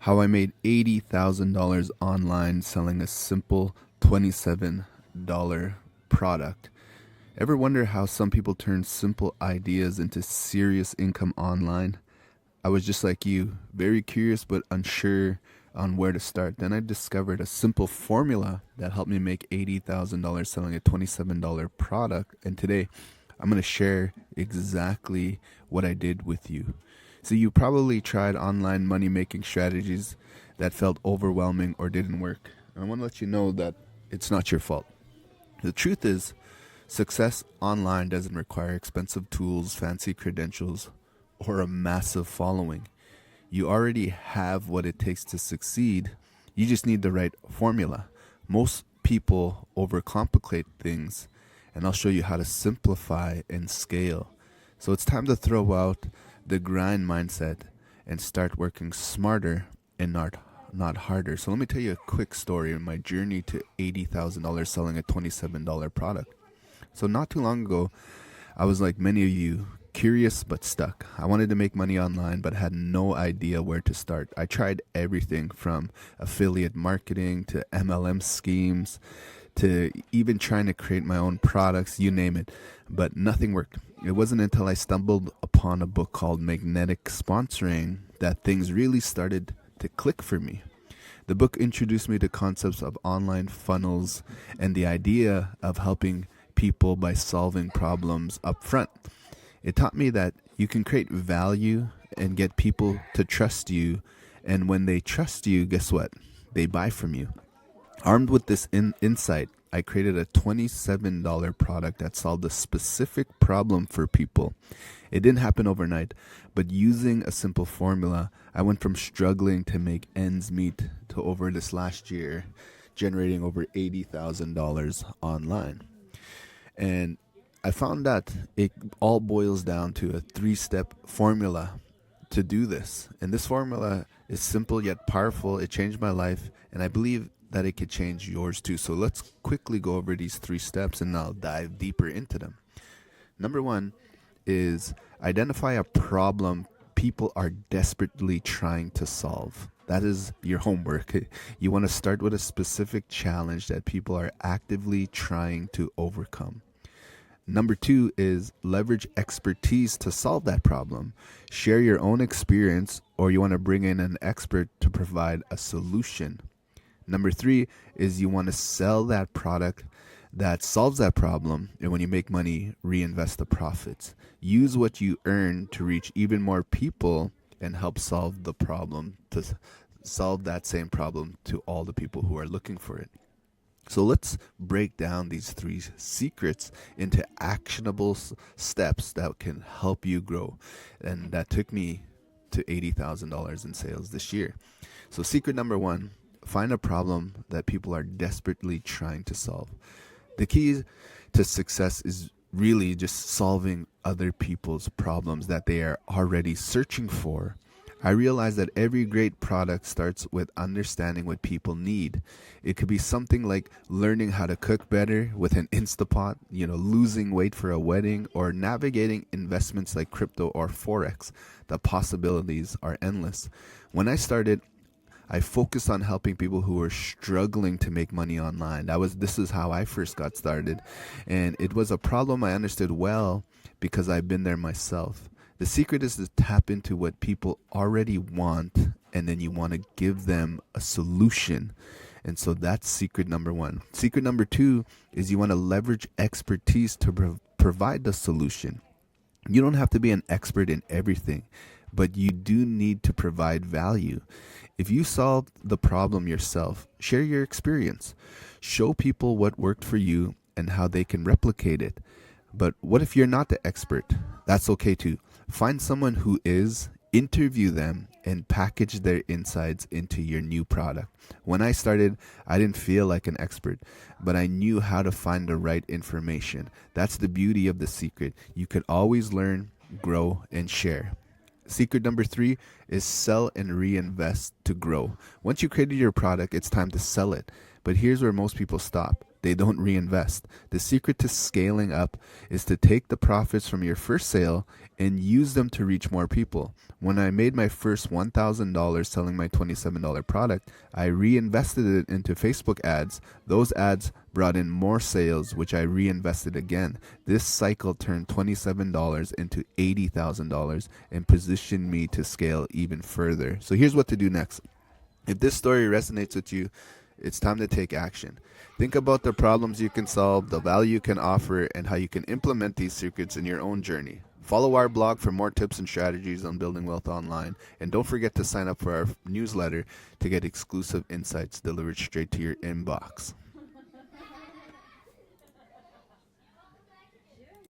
How I made $80,000 online selling a simple $27 product. Ever wonder how some people turn simple ideas into serious income online? I was just like you, very curious but unsure on where to start. Then I discovered a simple formula that helped me make $80,000 selling a $27 product. And today, I'm going to share exactly what I did with you. So, you probably tried online money making strategies that felt overwhelming or didn't work. And I want to let you know that it's not your fault. The truth is, success online doesn't require expensive tools, fancy credentials, or a massive following. You already have what it takes to succeed. You just need the right formula. Most people overcomplicate things, and I'll show you how to simplify and scale. So it's time to throw out the grind mindset and start working smarter and not harder. So let me tell you a quick story of my journey to $80,000 selling a $27 product. So not too long ago, I was like many of you, curious but stuck. I wanted to make money online but had no idea where to start. I tried everything from affiliate marketing to MLM schemes to even trying to create my own products, you name it, but nothing worked. It wasn't until I stumbled upon a book called Magnetic Sponsoring that things really started to click for me. The book introduced me to concepts of online funnels and the idea of helping people by solving problems up front. It taught me that you can create value and get people to trust you, and when they trust you, guess what? They buy from you. Armed with this insight, I created a $27 product that solved a specific problem for people. It didn't happen overnight, but using a simple formula, I went from struggling to make ends meet to over this last year, generating over $80,000 online. And I found that it all boils down to a 3-step formula to do this. And this formula is simple yet powerful. It changed my life, and I believe that it could change yours too. So let's quickly go over these 3 steps and I'll dive deeper into them. Number 1 is identify a problem people are desperately trying to solve. That is your homework. You want to start with a specific challenge that people are actively trying to overcome. Number 2 is leverage expertise to solve that problem. Share your own experience, or you want to bring in an expert to provide a solution. Number 3 is you want to sell that product that solves that problem, and when you make money, reinvest the profits. Use what you earn to reach even more people and help solve the problem, to solve that same problem to all the people who are looking for it. So let's break down these 3 secrets into actionable steps that can help you grow. And that took me to $80,000 in sales this year. So secret number 1, find a problem that people are desperately trying to solve. The key to success is really just solving other people's problems that they are already searching for. I realize that every great product starts with understanding what people need. It could be something like learning how to cook better with an Instapot, losing weight for a wedding, or navigating investments like crypto or Forex. The possibilities are endless. When I started, I focused on helping people who were struggling to make money online. This is how I first got started. And it was a problem I understood well because I've been there myself. The secret is to tap into what people already want, and then you want to give them a solution. And so that's secret number 1. Secret number 2 is you want to leverage expertise to provide the solution. You don't have to be an expert in everything, but you do need to provide value. If you solve the problem yourself, share your experience. Show people what worked for you and how they can replicate it. But what if you're not the expert? That's okay too. Find someone who is, interview them, and package their insights into your new product. When I started, I didn't feel like an expert, but I knew how to find the right information. That's the beauty of the secret. You could always learn, grow, and share. Secret number 3 is sell and reinvest to grow. Once you created your product, it's time to sell it. But here's where most people stop. they don't reinvest. The secret to scaling up is to take the profits from your first sale and use them to reach more people. When I made my first $1,000 selling my $27 product, I reinvested it into Facebook ads. Those ads brought in more sales, which I reinvested again. This cycle turned $27 into $80,000 and positioned me to scale even further. So here's what to do next. If this story resonates with you, it's time to take action. Think about the problems you can solve, the value you can offer, and how you can implement these secrets in your own journey. Follow our blog for more tips and strategies on building wealth online. And don't forget to sign up for our newsletter to get exclusive insights delivered straight to your inbox.